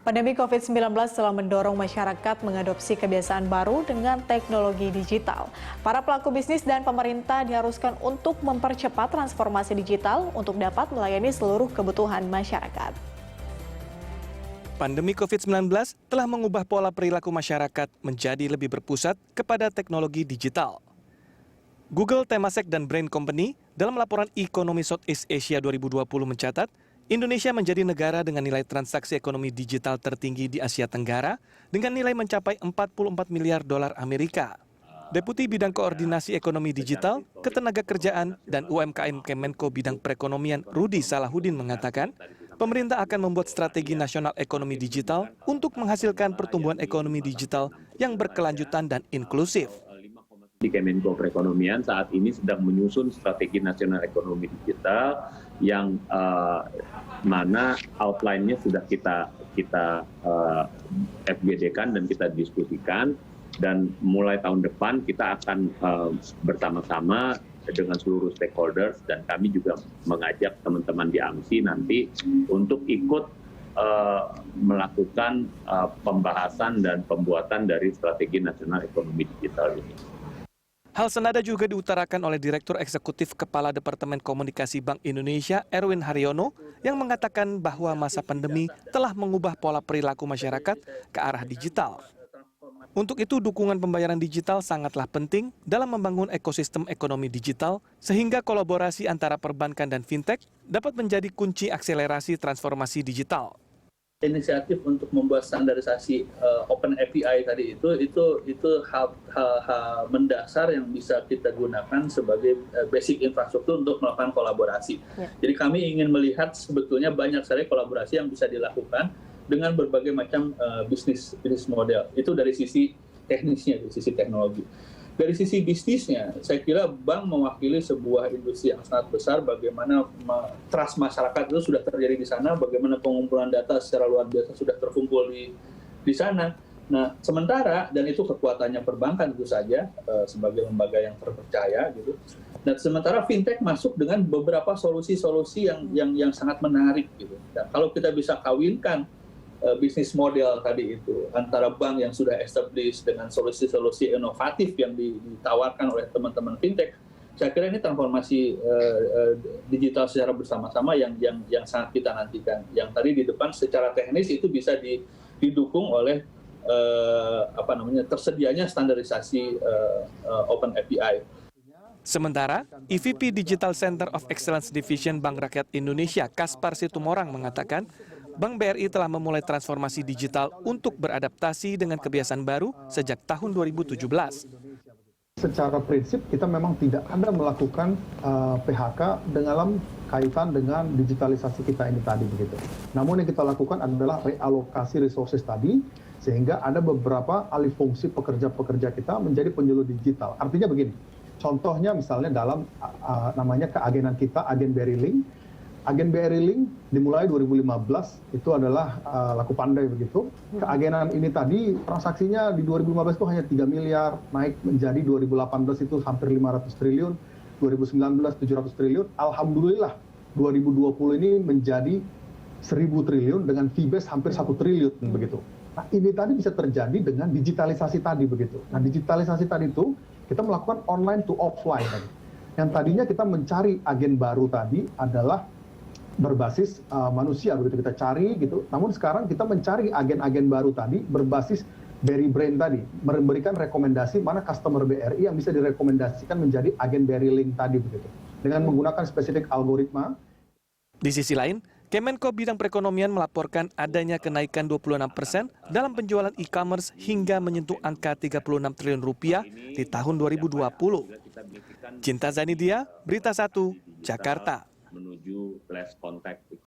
Pandemi COVID-19 telah mendorong masyarakat mengadopsi kebiasaan baru dengan teknologi digital. Para pelaku bisnis dan pemerintah diharuskan untuk mempercepat transformasi digital untuk dapat melayani seluruh kebutuhan masyarakat. Pandemi COVID-19 telah mengubah pola perilaku masyarakat menjadi lebih berpusat kepada teknologi digital. Google, Temasek, dan Brain Company dalam laporan Ekonomi Southeast Asia 2020 mencatat, Indonesia menjadi negara dengan nilai transaksi ekonomi digital tertinggi di Asia Tenggara dengan nilai mencapai 44 miliar dolar Amerika. Deputi Bidang Koordinasi Ekonomi Digital, Ketenagakerjaan, dan UMKM Kemenko Bidang Perekonomian Rudi Salahuddin mengatakan, pemerintah akan membuat strategi nasional ekonomi digital untuk menghasilkan pertumbuhan ekonomi digital yang berkelanjutan dan inklusif. Di Kemenko Perekonomian saat ini sedang menyusun strategi nasional ekonomi digital yang mana outline-nya sudah kita FGD-kan dan kita diskusikan, dan mulai tahun depan kita akan bersama-sama dengan seluruh stakeholders, dan kami juga mengajak teman-teman di AMSI nanti untuk ikut melakukan pembahasan dan pembuatan dari strategi nasional ekonomi digital ini. Hal senada juga diutarakan oleh Direktur Eksekutif Kepala Departemen Komunikasi Bank Indonesia, Erwin Haryono, yang mengatakan bahwa masa pandemi telah mengubah pola perilaku masyarakat ke arah digital. Untuk itu, dukungan pembayaran digital sangatlah penting dalam membangun ekosistem ekonomi digital, sehingga kolaborasi antara perbankan dan fintech dapat menjadi kunci akselerasi transformasi digital. Inisiatif untuk membuat standarisasi Open API tadi itu hal mendasar yang bisa kita gunakan sebagai basic infrastruktur untuk melakukan kolaborasi. Ya. Jadi kami ingin melihat sebetulnya banyak sekali kolaborasi yang bisa dilakukan dengan berbagai macam bisnis model. Itu dari sisi teknisnya, dari sisi teknologi. Dari sisi bisnisnya, saya kira bank mewakili sebuah industri yang sangat besar, bagaimana trust masyarakat itu sudah terjadi di sana, bagaimana pengumpulan data secara luar biasa sudah terkumpul di sana. Nah, sementara, dan itu kekuatannya perbankan tentu saja, sebagai lembaga yang terpercaya, gitu. Dan sementara fintech masuk dengan beberapa solusi-solusi yang sangat menarik, gitu. Dan kalau kita bisa kawinkan bisnis model tadi itu antara bank yang sudah established dengan solusi-solusi inovatif yang ditawarkan oleh teman-teman fintech, saya kira ini transformasi digital secara bersama-sama yang sangat kita nantikan. Yang tadi di depan secara teknis itu bisa didukung oleh tersedianya standarisasi Open API. Sementara, EVP Digital Center of Excellence Division Bank Rakyat Indonesia, Kaspar Situmorang, mengatakan, Bank BRI telah memulai transformasi digital untuk beradaptasi dengan kebiasaan baru sejak tahun 2017. Secara prinsip kita memang tidak ada melakukan PHK dalam kaitan dengan digitalisasi kita ini tadi begitu. Namun yang kita lakukan adalah realokasi resources tadi, sehingga ada beberapa alih fungsi pekerja-pekerja kita menjadi penyuluh digital. Artinya begini, contohnya misalnya dalam namanya keagenan kita, Agen BRI Link. Agen BRI Link dimulai 2015, itu adalah laku pandai begitu. Keagenan ini tadi transaksinya di 2015 itu hanya 3 miliar, naik menjadi 2018 itu hampir 500 triliun, 2019 700 triliun. Alhamdulillah 2020 ini menjadi 1.000 triliun dengan fee base hampir 1 triliun begitu. Nah, ini tadi bisa terjadi dengan digitalisasi tadi begitu. Nah, digitalisasi tadi itu kita melakukan online to offline tadi. Yang tadinya kita mencari agen baru tadi adalah berbasis manusia begitu kita cari gitu. Namun sekarang kita mencari agen-agen baru tadi berbasis BRI Brain tadi, memberikan rekomendasi mana customer BRI yang bisa direkomendasikan menjadi agen BRI Link tadi begitu. Dengan menggunakan spesifik algoritma. Di sisi lain, Kemenko Bidang Perekonomian melaporkan adanya kenaikan 26% dalam penjualan e-commerce hingga menyentuh angka 36 triliun rupiah di tahun 2020. Cinta Zanidia, Berita 1, Jakarta. Menuju less contact